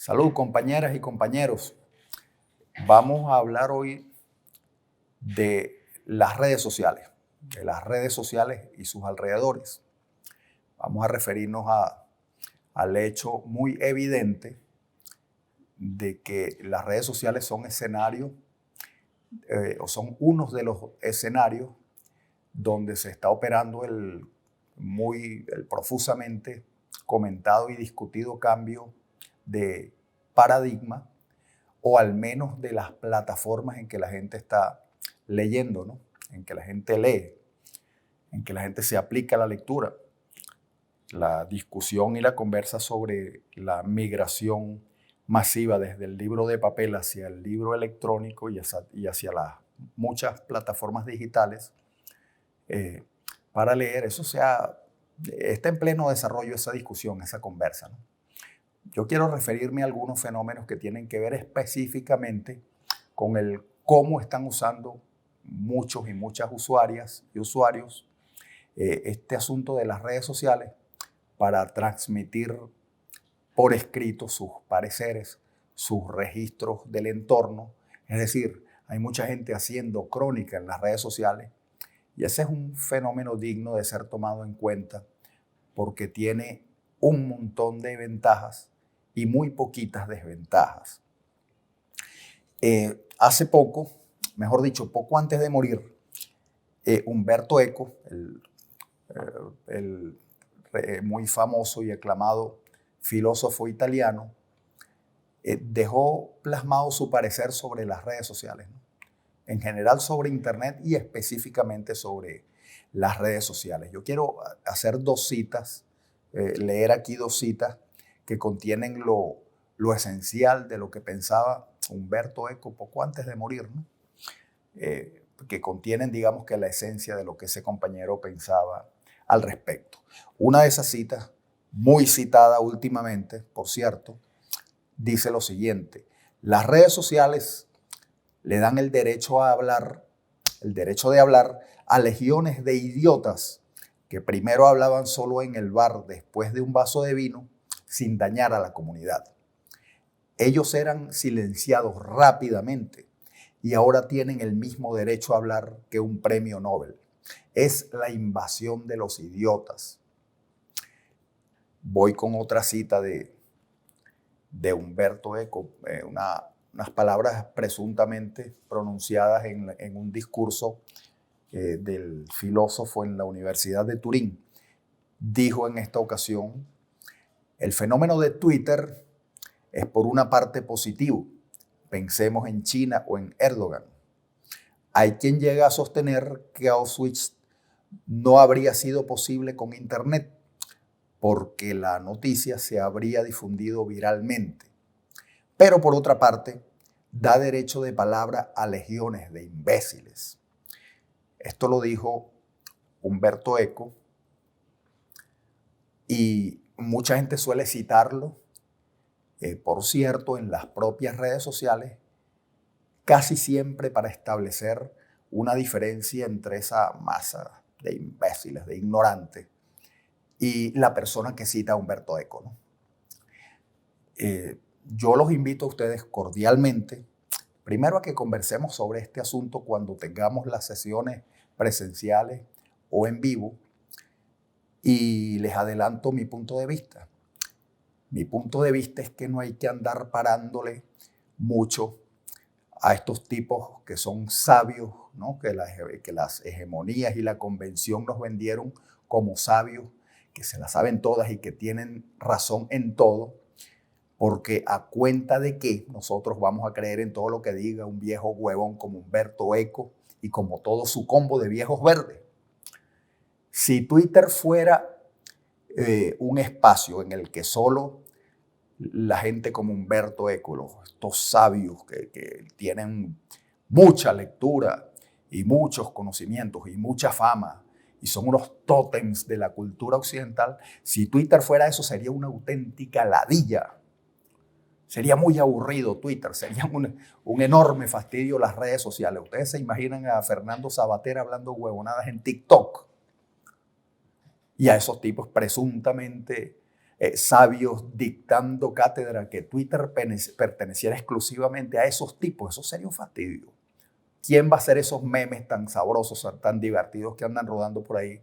Salud, compañeras y compañeros. Vamos a hablar hoy de las redes sociales y sus alrededores. Vamos a referirnos al hecho muy evidente de que las redes sociales son escenarios o son unos de los escenarios donde se está operando el profusamente comentado y discutido cambio de paradigma, o al menos de las plataformas en que la gente está leyendo, ¿no? En que la gente lee, en que la gente se aplica a la lectura. La discusión y la conversa sobre la migración masiva desde el libro de papel hacia el libro electrónico y hacia las muchas plataformas digitales para leer, está en pleno desarrollo esa discusión, esa conversa, ¿no? Yo quiero referirme a algunos fenómenos que tienen que ver específicamente con el cómo están usando muchos y muchas usuarias y usuarios este asunto de las redes sociales para transmitir por escrito sus pareceres, sus registros del entorno. Es decir, hay mucha gente haciendo crónica en las redes sociales y ese es un fenómeno digno de ser tomado en cuenta porque tiene un montón de ventajas y muy poquitas desventajas. Hace poco, mejor dicho, poco antes de morir, Umberto Eco, el muy famoso y aclamado filósofo italiano, dejó plasmado su parecer sobre las redes sociales, ¿no? En general sobre Internet y específicamente sobre las redes sociales. Yo quiero hacer dos citas, leer aquí dos citas que contienen lo esencial de lo que pensaba Umberto Eco poco antes de morir, ¿no? Que contienen, digamos, que la esencia de lo que ese compañero pensaba al respecto. Una de esas citas, muy citada últimamente, por cierto, dice lo siguiente: las redes sociales le dan el derecho de hablar a legiones de idiotas que primero hablaban solo en el bar después de un vaso de vino sin dañar a la comunidad. Ellos eran silenciados rápidamente y ahora tienen el mismo derecho a hablar que un premio Nobel. Es la invasión de los idiotas. Voy con otra cita de Umberto Eco, unas palabras presuntamente pronunciadas en un discurso del filósofo en la Universidad de Turín. Dijo en esta ocasión: el fenómeno de Twitter es por una parte positivo. Pensemos en China o en Erdogan. Hay quien llega a sostener que Auschwitz no habría sido posible con Internet porque la noticia se habría difundido viralmente. Pero por otra parte, da derecho de palabra a legiones de imbéciles. Esto lo dijo Umberto Eco y mucha gente suele citarlo, por cierto, en las propias redes sociales, casi siempre para establecer una diferencia entre esa masa de imbéciles, de ignorantes, y la persona que cita a Umberto Eco, ¿no? Yo los invito a ustedes cordialmente, primero a que conversemos sobre este asunto cuando tengamos las sesiones presenciales o en vivo, y les adelanto mi punto de vista. Mi punto de vista es que no hay que andar parándole mucho a estos tipos que son sabios, ¿no? Que las hegemonías y la convención nos vendieron como sabios, que se las saben todas y que tienen razón en todo, porque a cuenta de que nosotros vamos a creer en todo lo que diga un viejo huevón como Umberto Eco y como todo su combo de viejos verdes. Si Twitter fuera un espacio en el que solo la gente como Umberto Eco, estos sabios que tienen mucha lectura y muchos conocimientos y mucha fama y son unos tótems de la cultura occidental, si Twitter fuera eso, sería una auténtica ladilla. Sería muy aburrido Twitter, sería un enorme fastidio las redes sociales. Ustedes se imaginan a Fernando Sabater hablando huevonadas en TikTok y a esos tipos presuntamente sabios dictando cátedra, que Twitter perteneciera exclusivamente a esos tipos. Eso sería un fastidio. ¿Quién va a hacer esos memes tan sabrosos, tan divertidos que andan rodando por ahí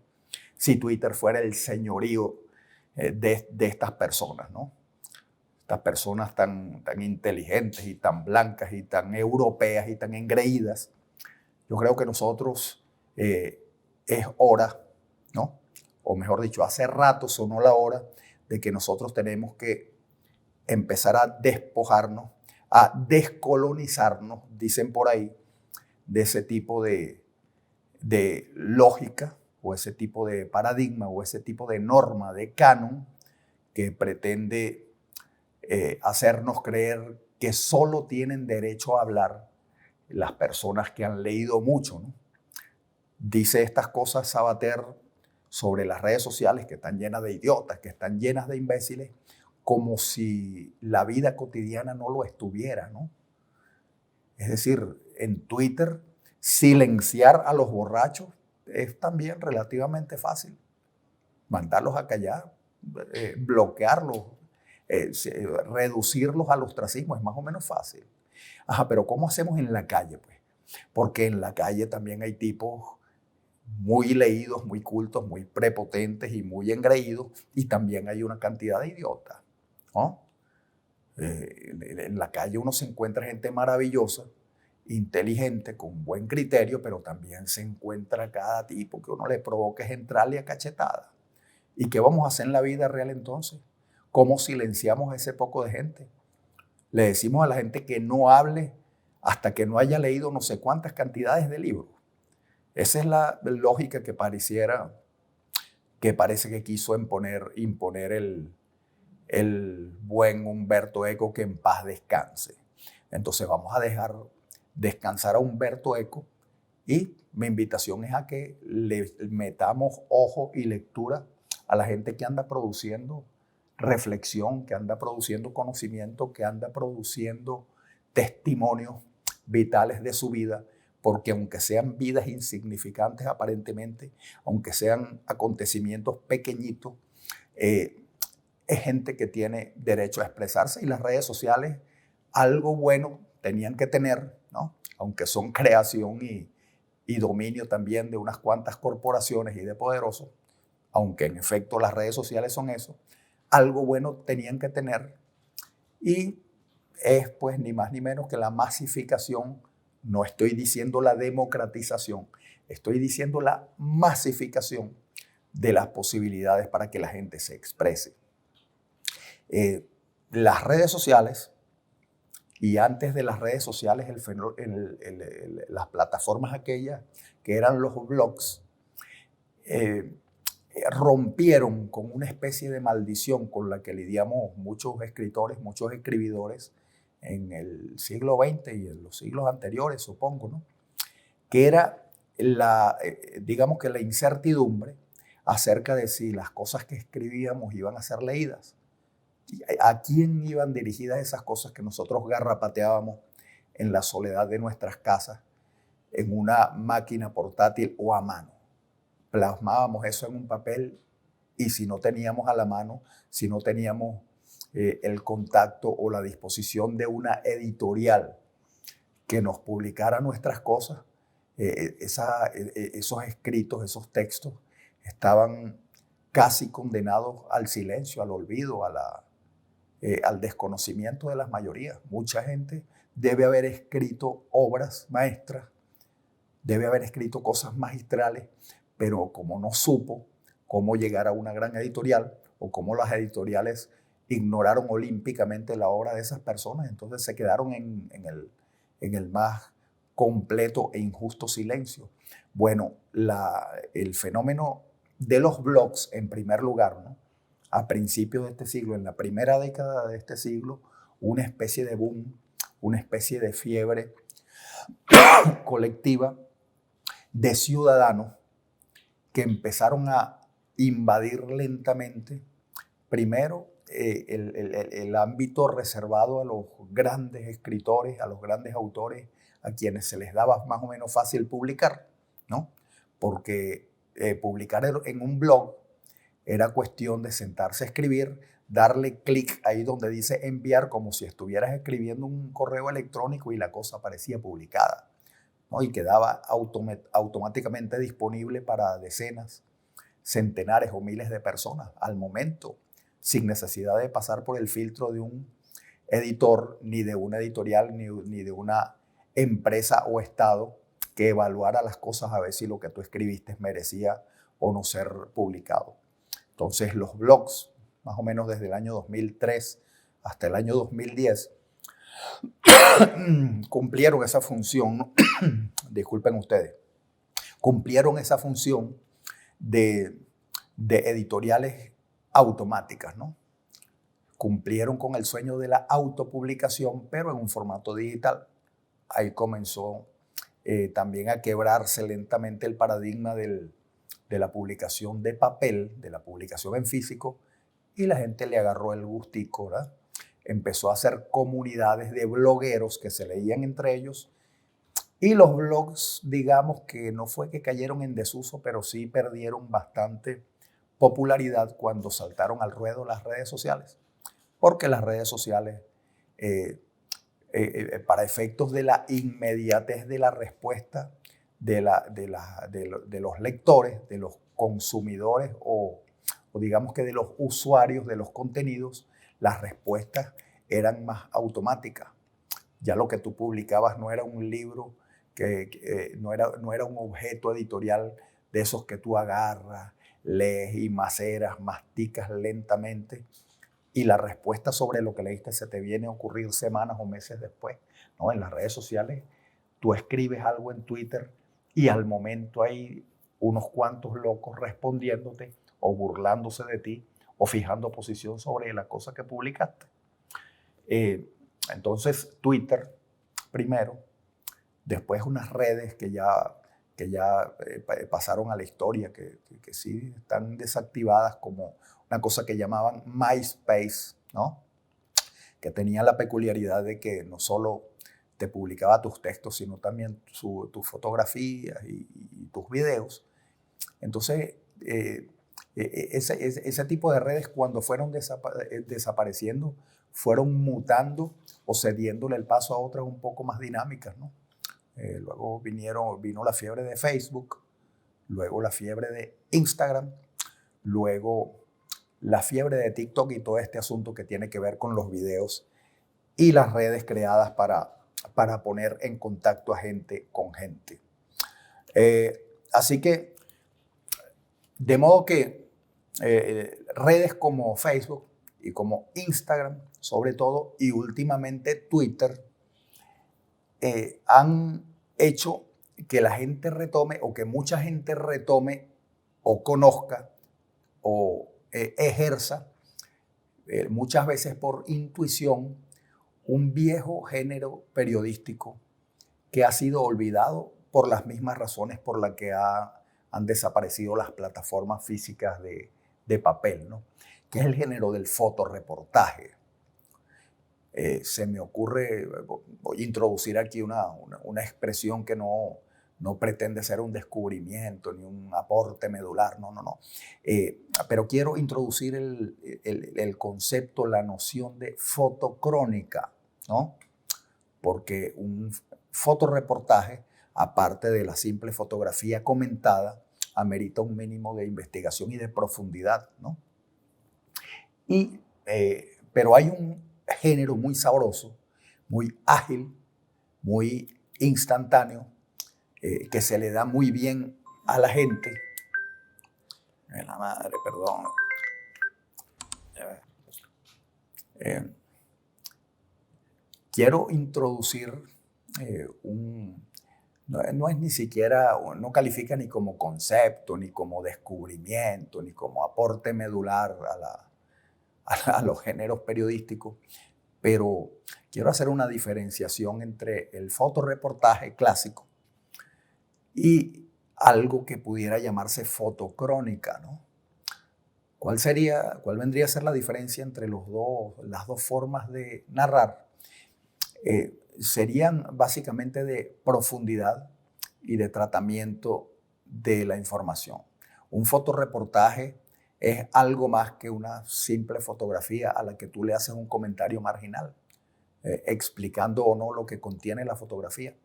si Twitter fuera el señorío de estas personas, ¿no? Estas personas tan inteligentes y tan blancas y tan europeas y tan engreídas. Yo creo que nosotros es hora, ¿no? O mejor dicho, hace rato sonó la hora de que nosotros tenemos que empezar a despojarnos, a descolonizarnos, dicen por ahí, de ese tipo de lógica o ese tipo de paradigma o ese tipo de norma, de canon que pretende hacernos creer que solo tienen derecho a hablar las personas que han leído mucho, ¿no? Dice estas cosas Sabater sobre las redes sociales, que están llenas de idiotas, que están llenas de imbéciles, como si la vida cotidiana no lo estuviera, ¿no? Es decir, en Twitter, silenciar a los borrachos es también relativamente fácil. Mandarlos a callar, bloquearlos, reducirlos al ostracismo es más o menos fácil. Ajá, pero ¿cómo hacemos en la calle, pues? Porque en la calle también hay tipos muy leídos, muy cultos, muy prepotentes y muy engreídos, y también hay una cantidad de idiotas, ¿no? En la calle uno se encuentra gente maravillosa, inteligente, con buen criterio, pero también se encuentra cada tipo que uno le provoca es entrarle a cachetada. ¿Y qué vamos a hacer en la vida real entonces? ¿Cómo silenciamos a ese poco de gente? Le decimos a la gente que no hable hasta que no haya leído no sé cuántas cantidades de libros. Esa es la lógica que parece que quiso imponer el buen Humberto Eco, que en paz descanse. Entonces vamos a dejar descansar a Humberto Eco y mi invitación es a que le metamos ojo y lectura a la gente que anda produciendo reflexión, que anda produciendo conocimiento, que anda produciendo testimonios vitales de su vida, porque aunque sean vidas insignificantes aparentemente, aunque sean acontecimientos pequeñitos, es gente que tiene derecho a expresarse, y las redes sociales algo bueno tenían que tener, ¿no? Aunque son creación y dominio también de unas cuantas corporaciones y de poderosos, aunque en efecto las redes sociales son eso, algo bueno tenían que tener, y es pues ni más ni menos que la masificación. No estoy diciendo la democratización, estoy diciendo la masificación de las posibilidades para que la gente se exprese. Las redes sociales, y antes de las redes sociales, las plataformas aquellas que eran los blogs, rompieron con una especie de maldición con la que lidiamos muchos escritores, muchos escribidores en el siglo XX y en los siglos anteriores, supongo, ¿no? Que era digamos que la incertidumbre acerca de si las cosas que escribíamos iban a ser leídas. ¿A quién iban dirigidas esas cosas que nosotros garrapateábamos en la soledad de nuestras casas, en una máquina portátil o a mano? Plasmábamos eso en un papel, y si no teníamos a la mano, si no teníamos el contacto o la disposición de una editorial que nos publicara nuestras cosas, esos escritos, esos textos estaban casi condenados al silencio, al olvido, al desconocimiento de las mayorías. Mucha gente debe haber escrito obras maestras, debe haber escrito cosas magistrales, pero como no supo cómo llegar a una gran editorial, o cómo las editoriales ignoraron olímpicamente la obra de esas personas, entonces se quedaron en el más completo e injusto silencio. Bueno, el fenómeno de los blogs, en primer lugar, ¿no? A principios de este siglo, en la primera década de este siglo, una especie de boom, una especie de fiebre colectiva de ciudadanos que empezaron a invadir lentamente, primero, el ámbito reservado a los grandes escritores, a los grandes autores, a quienes se les daba más o menos fácil publicar, ¿no? Porque publicar en un blog era cuestión de sentarse a escribir, darle clic ahí donde dice enviar, como si estuvieras escribiendo un correo electrónico y la cosa aparecía publicada, ¿no? Y quedaba automáticamente disponible para decenas, centenares o miles de personas al momento, sin necesidad de pasar por el filtro de un editor, ni de una editorial, ni de una empresa o estado que evaluara las cosas a ver si lo que tú escribiste merecía o no ser publicado. Entonces los blogs, más o menos desde el año 2003 hasta el año 2010, cumplieron esa función, ¿no? Disculpen ustedes, cumplieron esa función de editoriales automáticas, ¿no? Cumplieron con el sueño de la autopublicación, pero en un formato digital. Ahí comenzó también a quebrarse lentamente el paradigma de la publicación de papel, de la publicación en físico, y la gente le agarró el gustico, ¿verdad? Empezó a hacer comunidades de blogueros que se leían entre ellos, y los blogs, digamos que no fue que cayeron en desuso, pero sí perdieron bastante popularidad cuando saltaron al ruedo las redes sociales, porque las redes sociales, para efectos de la inmediatez de la respuesta de los lectores, de los consumidores o digamos que de los usuarios de los contenidos, las respuestas eran más automáticas. Ya lo que tú publicabas no era un libro, no era un objeto editorial de esos que tú agarras, lees y maceras, masticas lentamente, y la respuesta sobre lo que leíste se te viene a ocurrir semanas o meses después. No, en las redes sociales tú escribes algo en Twitter y al momento hay unos cuantos locos respondiéndote o burlándose de ti o fijando posición sobre la cosa que publicaste. Entonces Twitter primero, después unas redes que ya pasaron a la historia, que sí están desactivadas, como una cosa que llamaban MySpace, ¿no? Que tenía la peculiaridad de que no solo te publicaba tus textos, sino también tus fotografías y tus videos. Entonces, ese tipo de redes, cuando fueron desapareciendo, fueron mutando o cediéndole el paso a otras un poco más dinámicas, ¿no? Luego vino la fiebre de Facebook, luego la fiebre de Instagram, luego la fiebre de TikTok y todo este asunto que tiene que ver con los videos y las redes creadas para poner en contacto a gente con gente. Así que, de modo que redes como Facebook y como Instagram, sobre todo, y últimamente Twitter, han hecho que la gente retome o que mucha gente retome o conozca o ejerza, muchas veces por intuición, un viejo género periodístico que ha sido olvidado por las mismas razones por las que han desaparecido las plataformas físicas de papel, ¿no? Que es el género del fotoreportaje. Se me ocurre, voy a introducir aquí una expresión que no pretende ser un descubrimiento ni un aporte medular, no. Pero quiero introducir el concepto, la noción de fotocrónica, ¿no? Porque un fotoreportaje, aparte de la simple fotografía comentada, amerita un mínimo de investigación y de profundidad, ¿no? Pero hay un género muy sabroso, muy ágil, muy instantáneo, que se le da muy bien a la gente. La madre, perdón. Quiero introducir no es ni siquiera, no califica ni como concepto, ni como descubrimiento, ni como aporte medular a los géneros periodísticos, pero quiero hacer una diferenciación entre el fotoreportaje clásico y algo que pudiera llamarse fotocrónica, ¿no? ¿Cuál vendría a ser la diferencia entre las dos formas de narrar? Serían básicamente de profundidad y de tratamiento de la información. Un fotoreportaje es algo más que una simple fotografía a la que tú le haces un comentario marginal, explicando o no lo que contiene la fotografía.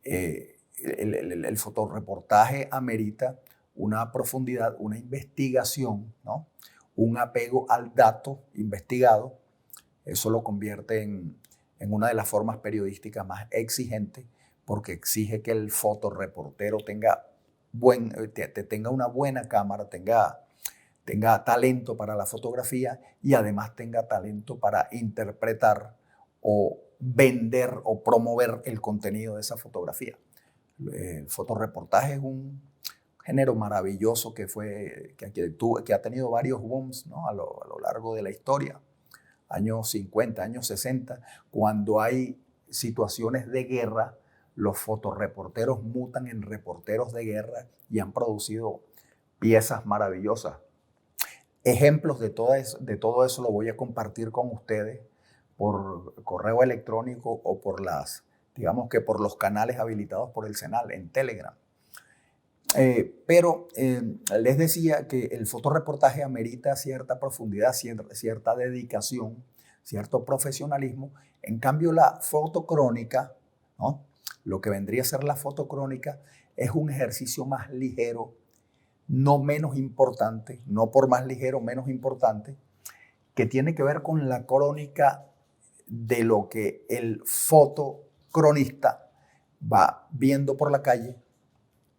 El fotoreportaje amerita una profundidad, una investigación, ¿no? Un apego al dato investigado. Eso lo convierte en una de las formas periodísticas más exigentes, porque exige que el fotoreportero tenga una buena cámara, tenga talento para la fotografía y además tenga talento para interpretar o vender o promover el contenido de esa fotografía. El fotoreportaje es un género maravilloso que ha tenido varios booms, ¿no? a lo largo de la historia, años 50, años 60, cuando hay situaciones de guerra, los fotoreporteros mutan en reporteros de guerra y han producido piezas maravillosas. Ejemplos de todo eso lo voy a compartir con ustedes por correo electrónico o digamos que por los canales habilitados por el Senal en Telegram. Pero les decía que el fotoreportaje amerita cierta profundidad, cierta dedicación, cierto profesionalismo. En cambio, la fotocrónica, ¿no? Lo que vendría a ser la fotocrónica, es un ejercicio más ligero, no menos importante, no por más ligero, menos importante, que tiene que ver con la crónica de lo que el fotocronista va viendo por la calle,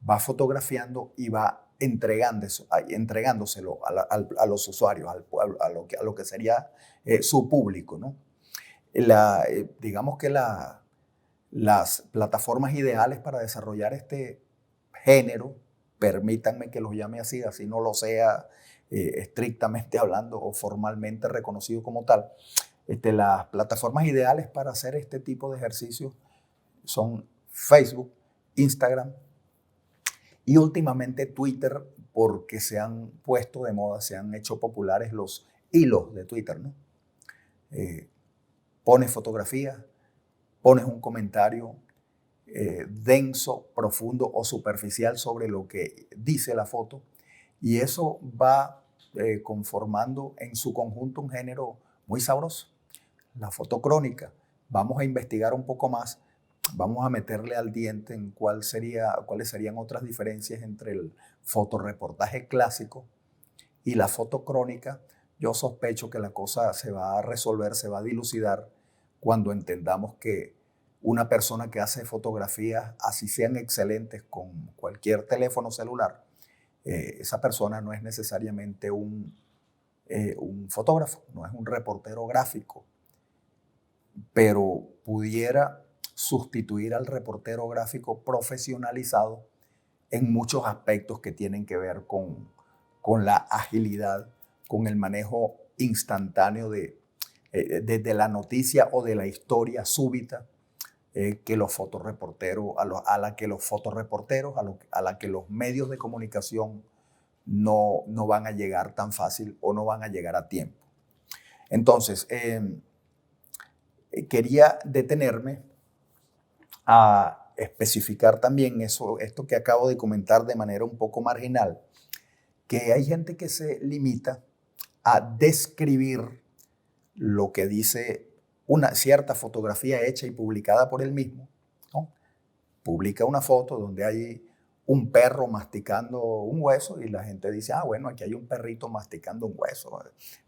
va fotografiando y va entregándoselo a los usuarios, a lo que sería su público, ¿no? Digamos que las plataformas ideales para desarrollar este género, permítanme que los llame así no lo sea estrictamente hablando o formalmente reconocido como tal, las plataformas ideales para hacer este tipo de ejercicios son Facebook, Instagram y últimamente Twitter, porque se han puesto de moda, se han hecho populares los hilos de Twitter, ¿no? Pones fotografía, pones un comentario denso, profundo o superficial sobre lo que dice la foto, y eso va conformando en su conjunto un género muy sabroso. La fotocrónica. Vamos a investigar un poco más, vamos a meterle al diente en cuáles serían otras diferencias entre el fotoreportaje clásico y la fotocrónica. Yo sospecho que la cosa se va a resolver, se va a dilucidar cuando entendamos que una persona que hace fotografías, así sean excelentes con cualquier teléfono celular, esa persona no es necesariamente un fotógrafo, no es un reportero gráfico, pero pudiera sustituir al reportero gráfico profesionalizado en muchos aspectos que tienen que ver con la agilidad, con el manejo instantáneo de la noticia o de la historia súbita que los fotoreporteros, a la que los medios de comunicación no van a llegar tan fácil o no van a llegar a tiempo. Entonces, quería detenerme a especificar también esto que acabo de comentar de manera un poco marginal, que hay gente que se limita a describir lo que dice una cierta fotografía hecha y publicada por él mismo, ¿no? Publica una foto donde hay un perro masticando un hueso y la gente dice, bueno, aquí hay un perrito masticando un hueso.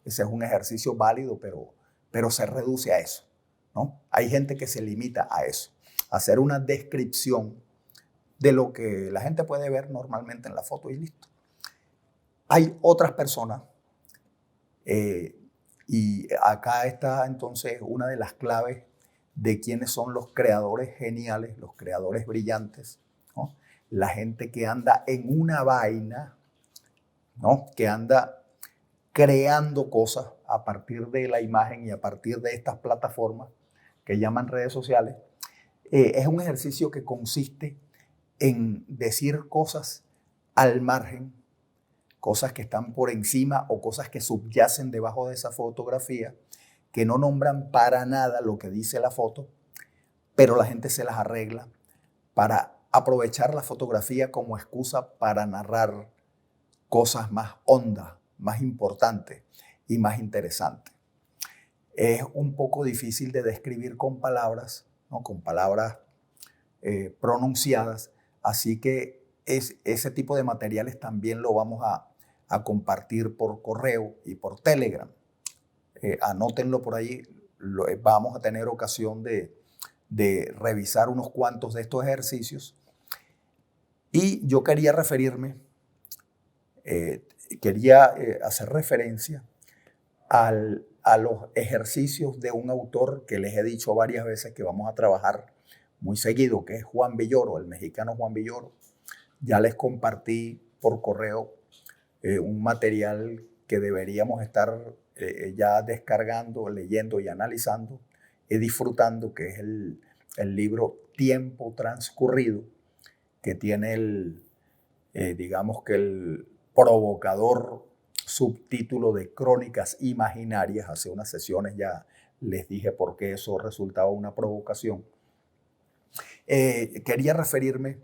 Ese es un ejercicio válido, pero se reduce a eso, ¿no? Hay gente que se limita a eso, a hacer una descripción de lo que la gente puede ver normalmente en la foto y listo. Hay otras personas, y acá está entonces una de las claves de quiénes son los creadores geniales, los creadores brillantes, ¿no? La gente que anda en una vaina, ¿no? Que anda creando cosas a partir de la imagen y a partir de estas plataformas que llaman redes sociales. Es un ejercicio que consiste en decir cosas al margen, cosas que están por encima o cosas que subyacen debajo de esa fotografía, que no nombran para nada lo que dice la foto, pero la gente se las arregla para aprovechar la fotografía como excusa para narrar cosas más hondas, más importante y más interesante. Es un poco difícil de describir con palabras, ¿no? Con palabras pronunciadas, así que ese tipo de materiales también lo vamos a compartir por correo y por Telegram. Anótenlo por ahí, vamos a tener ocasión de revisar unos cuantos de estos ejercicios. Y yo quería referirme, hacer referencia a los ejercicios de un autor que les he dicho varias veces que vamos a trabajar muy seguido, que es Juan Villoro, el mexicano Juan Villoro. Ya les compartí por correo un material que deberíamos estar ya descargando, leyendo y analizando y disfrutando, que es el libro Tiempo Transcurrido, que tiene digamos que el provocador subtítulo de Crónicas Imaginarias. Hace unas sesiones ya les dije por qué eso resultaba una provocación. Quería referirme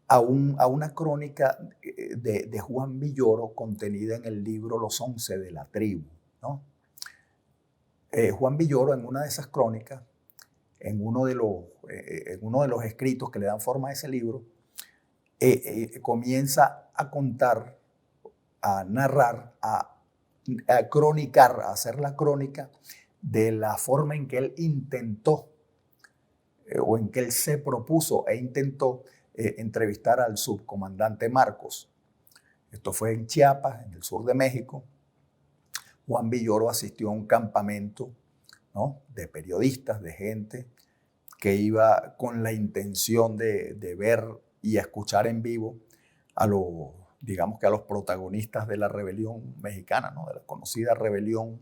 a una crónica de Juan Villoro contenida en el libro Los 11 de la tribu, ¿no? Juan Villoro, en una de esas crónicas, en uno de los escritos que le dan forma a ese libro, comienza a contar, a narrar, a cronicar, a hacer la crónica de la forma en que él intentó o en que él se propuso e intentó entrevistar al subcomandante Marcos. Esto fue en Chiapas, en el sur de México. Juan Villoro asistió a un campamento, ¿no?, de periodistas, de gente que iba con la intención de ver y escuchar en vivo digamos que a los protagonistas de la rebelión mexicana, ¿no?, de la conocida rebelión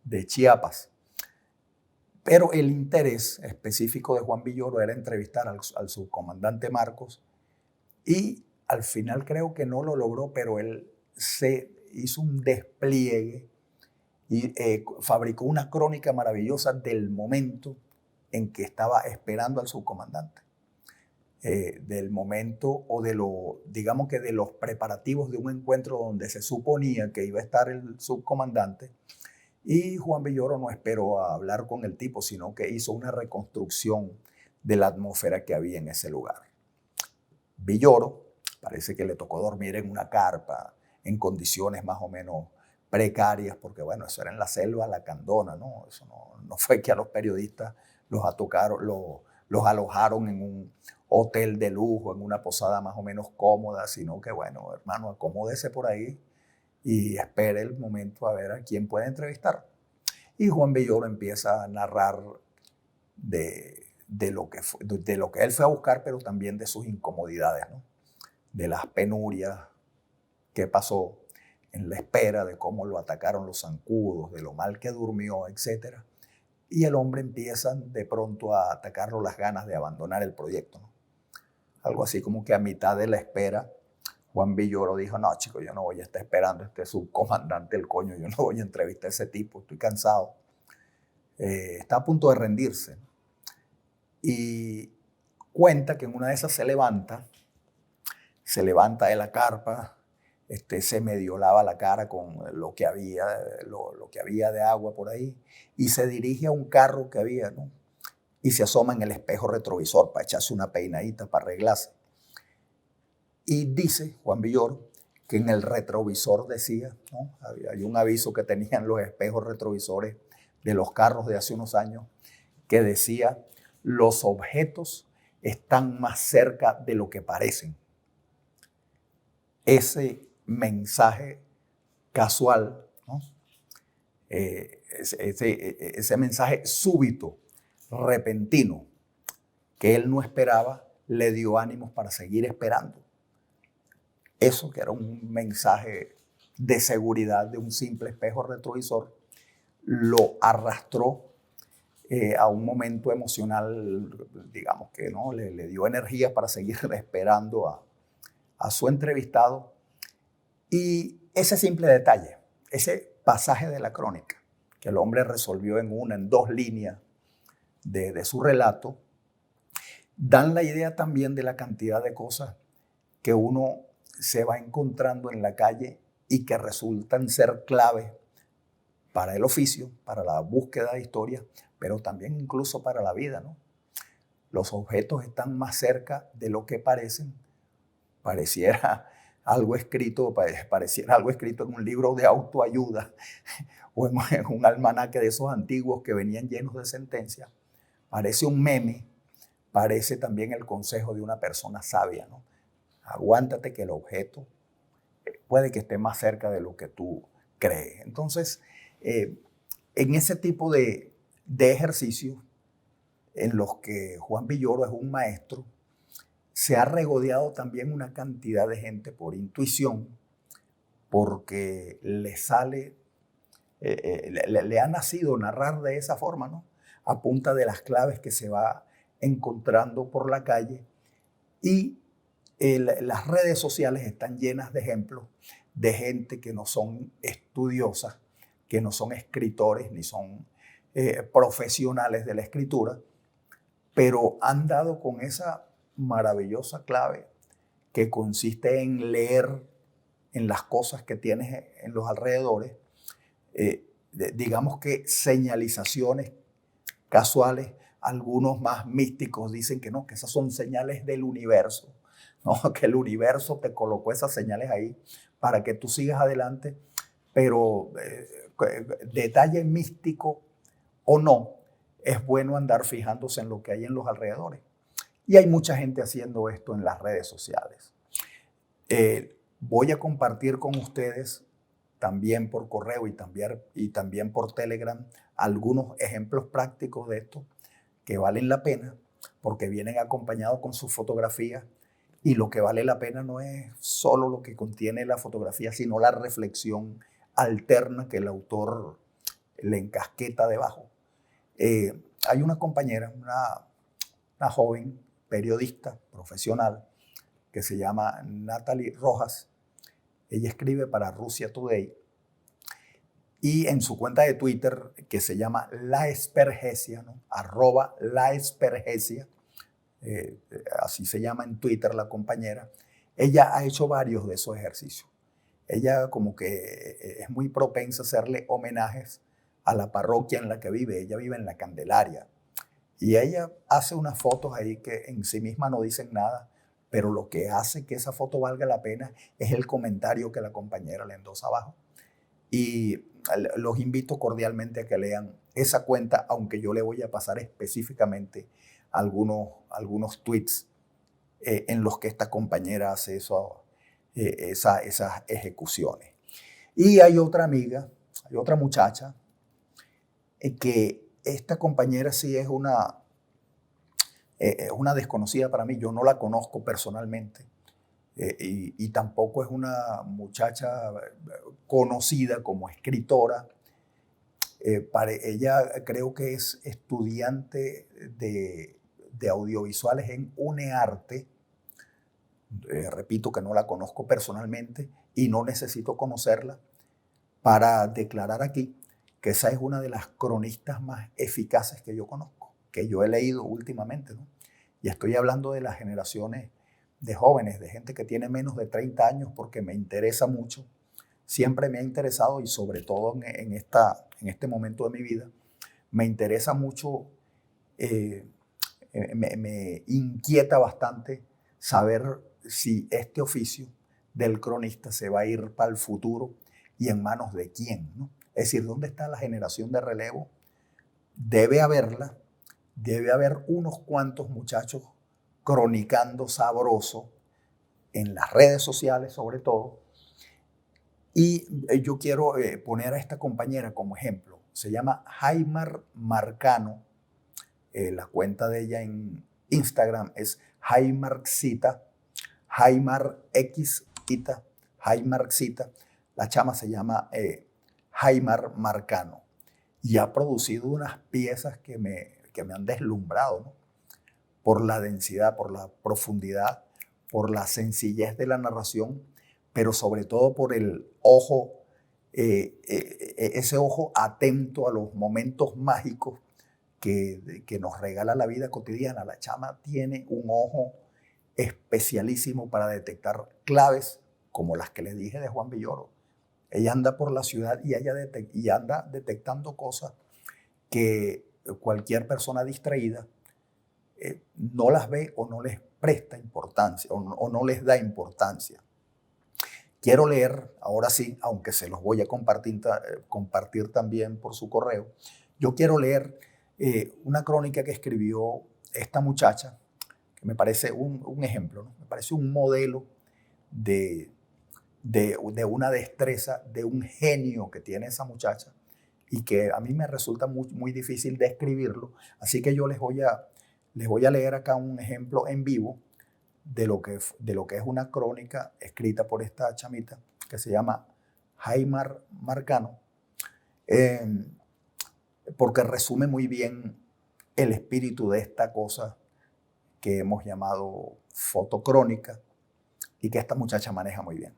de Chiapas. Pero el interés específico de Juan Villoro era entrevistar al subcomandante Marcos, y al final creo que no lo logró, pero él se hizo un despliegue y fabricó una crónica maravillosa del momento en que estaba esperando al subcomandante. Del momento o digamos que de los preparativos de un encuentro donde se suponía que iba a estar el subcomandante, y Juan Villoro no esperó a hablar con el tipo, sino que hizo una reconstrucción de la atmósfera que había en ese lugar. Villoro parece que le tocó dormir en una carpa en condiciones más o menos precarias, porque bueno, eso era en la selva lacandona, ¿no? Eso no fue que a los periodistas los alojaron en un hotel de lujo, en una posada más o menos cómoda, sino que bueno, hermano, acomódese por ahí y espere el momento a ver a quién puede entrevistar. Y Juan Villoro empieza a narrar de lo que él fue a buscar, pero también de sus incomodidades, ¿no?, de las penurias que pasó en la espera, de cómo lo atacaron los zancudos, de lo mal que durmió, etc. Y el hombre empieza de pronto a atacarlo las ganas de abandonar el proyecto, ¿no? Algo así como que a mitad de la espera, Juan Villoro dijo: no, chico, yo no voy a estar esperando a este subcomandante el coño, yo no voy a entrevistar a ese tipo, estoy cansado. Está a punto de rendirse. Y cuenta que en una de esas se levanta de la carpa, se medio lava la cara con lo que había de agua por ahí, y se dirige a un carro que había, ¿no?, y se asoma en el espejo retrovisor para echarse una peinadita, para arreglarse. Y dice Juan Villoro que en el retrovisor decía, ¿no?, había un aviso que tenían los espejos retrovisores de los carros de hace unos años, que decía: los objetos están más cerca de lo que parecen. Ese mensaje casual, ¿no?, ese mensaje súbito, repentino, que él no esperaba, le dio ánimos para seguir esperando. Eso, que era un mensaje de seguridad de un simple espejo retrovisor, lo arrastró a un momento emocional, digamos que no, le dio energía para seguir esperando a su entrevistado. Y ese simple detalle, ese pasaje de la crónica, que el hombre resolvió en 2 líneas de su relato, dan la idea también de la cantidad de cosas que uno se va encontrando en la calle y que resultan ser clave para el oficio, para la búsqueda de historia, pero también incluso para la vida, ¿no? Los objetos están más cerca de lo que parecen. Pareciera algo escrito, pareciera algo escrito en un libro de autoayuda o en un almanaque de esos antiguos que venían llenos de sentencias. Parece un meme, parece también el consejo de una persona sabia, ¿no? Aguántate que el objeto puede que esté más cerca de lo que tú crees. Entonces, en ese tipo de ejercicios en los que Juan Villoro es un maestro, se ha regodeado también una cantidad de gente por intuición, porque le sale, le ha nacido narrar de esa forma, ¿no? A punta de las claves que se va encontrando por la calle. Y las redes sociales están llenas de ejemplos de gente que no son estudiosas, que no son escritores ni son profesionales de la escritura, pero han dado con esa maravillosa clave que consiste en leer en las cosas que tienes en los alrededores, digamos que señalizaciones casuales. Algunos más místicos dicen que no, que esas son señales del universo, ¿no? Que el universo te colocó esas señales ahí para que tú sigas adelante, pero detalle místico o no, es bueno andar fijándose en lo que hay en los alrededores. Y hay mucha gente haciendo esto en las redes sociales. Voy a compartir con ustedes también por correo y también por Telegram algunos ejemplos prácticos de esto que valen la pena porque vienen acompañados con sus fotografías, y lo que vale la pena no es solo lo que contiene la fotografía, sino la reflexión alterna que el autor le encasqueta debajo. Hay una compañera, una joven periodista profesional que se llama Natalie Rojas. Ella escribe para Russia Today y en su cuenta de Twitter, que se llama La Espergesia, ¿no? @laespergesia, así se llama en Twitter la compañera, ella ha hecho varios de esos ejercicios. Ella como que es muy propensa a hacerle homenajes a la parroquia en la que vive. Ella vive en La Candelaria. Y ella hace unas fotos ahí que en sí misma no dicen nada, pero lo que hace que esa foto valga la pena es el comentario que la compañera le endosa abajo. Y los invito cordialmente a que lean esa cuenta, aunque yo le voy a pasar específicamente algunos tweets en los que esta compañera hace esas ejecuciones. Y hay otra amiga, hay otra muchacha, que esta compañera sí es una desconocida para mí. Yo no la conozco personalmente, y tampoco es una muchacha conocida como escritora. Ella creo que es estudiante de audiovisuales en UNEARTE. Repito que no la conozco personalmente y no necesito conocerla para declarar aquí que esa es una de las cronistas más eficaces que yo conozco, que yo he leído últimamente, ¿no? Y estoy hablando de las generaciones de jóvenes, de gente que tiene menos de 30 años, porque me interesa mucho. Siempre me ha interesado, y sobre todo en este momento de mi vida, me interesa mucho, me inquieta bastante saber si este oficio del cronista se va a ir para el futuro y en manos de quién, ¿no? Es decir, ¿dónde está la generación de relevo? Debe haberla, debe haber unos cuantos muchachos cronicando sabroso en las redes sociales sobre todo. Y yo quiero poner a esta compañera como ejemplo. Se llama Jaimar Marcano. La cuenta de ella en Instagram es Jaimarxita, Jaimar Xita, Jaimarxita. La chama se llama Jaimar Marcano y ha producido unas piezas que me han deslumbrado, ¿no? Por la densidad, por la profundidad, por la sencillez de la narración, pero sobre todo por el ojo, ese ojo atento a los momentos mágicos que nos regala la vida cotidiana. La chama tiene un ojo especialísimo para detectar claves como las que les dije de Juan Villoro. Ella anda por la ciudad y anda detectando cosas que cualquier persona distraída no las ve o no les presta importancia o no les da importancia. Quiero leer, ahora sí, aunque se los voy a compartir también por su correo, yo quiero leer una crónica que escribió esta muchacha, que me parece un ejemplo, ¿no? Me parece un modelo de, de una destreza, de un genio que tiene esa muchacha y que a mí me resulta muy difícil describirlo. Así que yo les voy a leer acá un ejemplo en vivo de lo que es una crónica escrita por esta chamita que se llama Haymar Marcano, eh, porque resume muy bien el espíritu de esta cosa que hemos llamado fotocrónica y que esta muchacha maneja muy bien.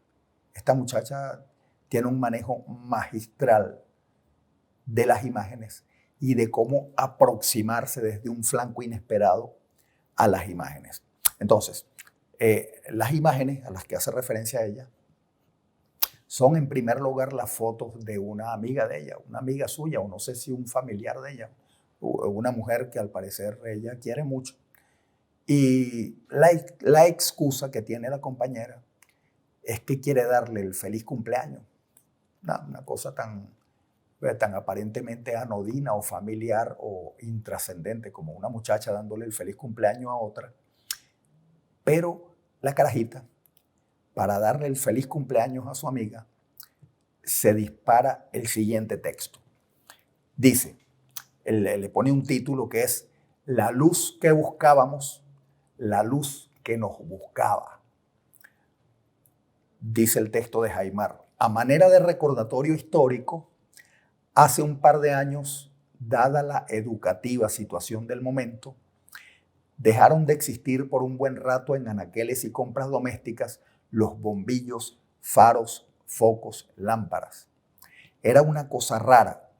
Esta muchacha tiene un manejo magistral de las imágenes y de cómo aproximarse desde un flanco inesperado a las imágenes. Entonces, las imágenes a las que hace referencia ella son en primer lugar las fotos de una amiga de ella, una amiga suya, o no sé si un familiar de ella, o una mujer que al parecer ella quiere mucho. Y la excusa que tiene la compañera es que quiere darle el feliz cumpleaños. Una cosa tan aparentemente anodina o familiar o intrascendente como una muchacha dándole el feliz cumpleaños a otra. Pero la carajita, para darle el feliz cumpleaños a su amiga, se dispara el siguiente texto. Dice, le pone un título que es La luz que buscábamos, la luz que nos buscaba. Dice el texto de Haymar. A manera de recordatorio histórico, hace un par de años, dada la educativa situación del momento, dejaron de existir por un buen rato en anaqueles y compras domésticas los bombillos, faros, focos, lámparas. Era una cosa rara,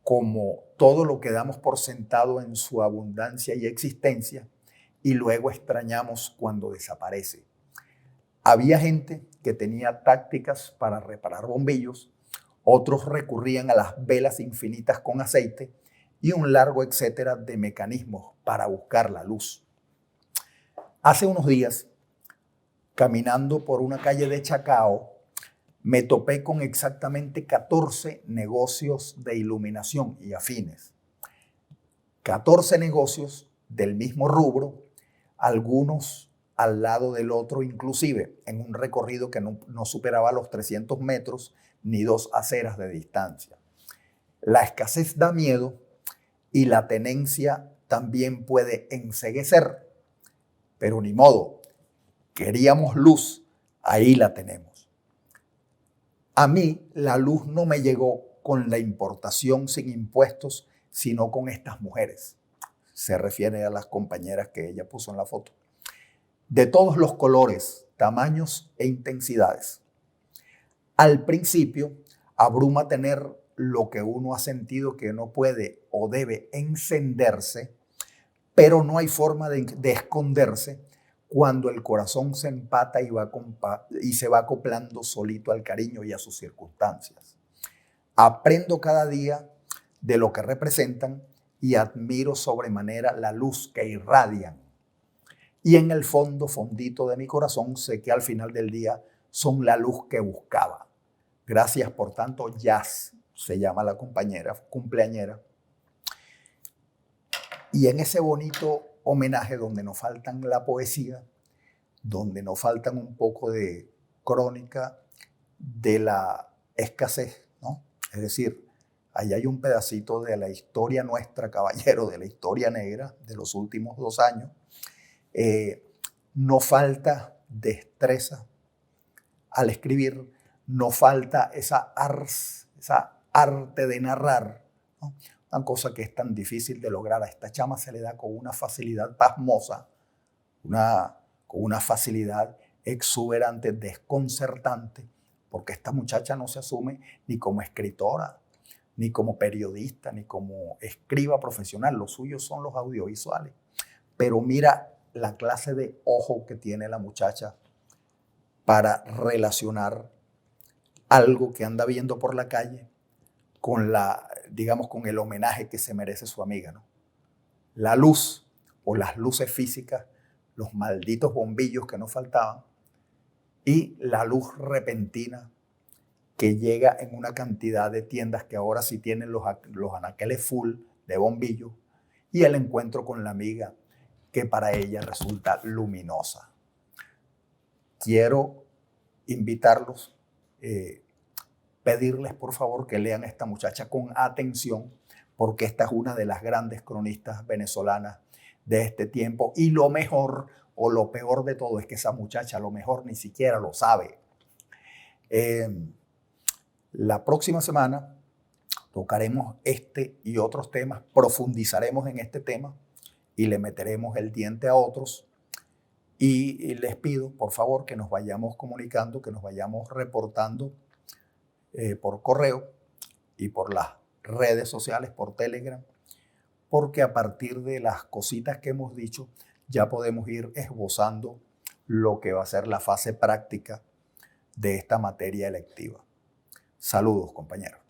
como todo lo que damos por sentado en su abundancia y existencia y luego extrañamos cuando desaparece. Había gente que tenía tácticas para reparar bombillos, otros recurrían a las velas infinitas con aceite y un largo etcétera de mecanismos para buscar la luz. Hace unos días, caminando por una calle de Chacao, me topé con exactamente 14 negocios de iluminación y afines. 14 negocios del mismo rubro, algunos al lado del otro inclusive, en un recorrido que no superaba los 300 metros ni 2 aceras de distancia. La escasez da miedo y la tenencia también puede enceguecer, pero ni modo, queríamos luz, ahí la tenemos. A mí la luz no me llegó con la importación sin impuestos, sino con estas mujeres. Se refiere a las compañeras que ella puso en la foto. De todos los colores, tamaños e intensidades. Al principio, abruma tener lo que uno ha sentido que no puede o debe encenderse, pero no hay forma de esconderse cuando el corazón se empata y se va acoplando solito al cariño y a sus circunstancias. Aprendo cada día de lo que representan y admiro sobremanera la luz que irradian. Y en el fondito de mi corazón sé que al final del día son la luz que buscaba. Gracias, por tanto, Jazz, se llama la compañera, cumpleañera. Y en ese bonito homenaje donde nos faltan la poesía, donde nos faltan un poco de crónica de la escasez, ¿no? Es decir, ahí hay un pedacito de la historia nuestra, caballero, de la historia negra de los últimos 2 años. No falta destreza al escribir, no falta esa arte de narrar, ¿no? Una cosa que es tan difícil de lograr. A esta chama se le da con una facilidad pasmosa, con una facilidad exuberante, desconcertante, porque esta muchacha no se asume ni como escritora, ni como periodista, ni como escriba profesional. Lo suyo son los audiovisuales. Pero mira la clase de ojo que tiene la muchacha para relacionar algo que anda viendo por la calle con digamos, con el homenaje que se merece su amiga, ¿no? La luz o las luces físicas, los malditos bombillos que nos faltaban y la luz repentina que llega en una cantidad de tiendas que ahora sí tienen los anaqueles full de bombillos y el encuentro con la amiga que para ella resulta luminosa. Quiero invitarlos, pedirles por favor que lean a esta muchacha con atención, porque esta es una de las grandes cronistas venezolanas de este tiempo y lo mejor o lo peor de todo es que esa muchacha a lo mejor ni siquiera lo sabe. La próxima semana tocaremos este y otros temas, profundizaremos en este tema y le meteremos el diente a otros. Y les pido, por favor, que nos vayamos comunicando, que nos vayamos reportando por correo y por las redes sociales, por Telegram, porque a partir de las cositas que hemos dicho, ya podemos ir esbozando lo que va a ser la fase práctica de esta materia electiva. Saludos, compañeros.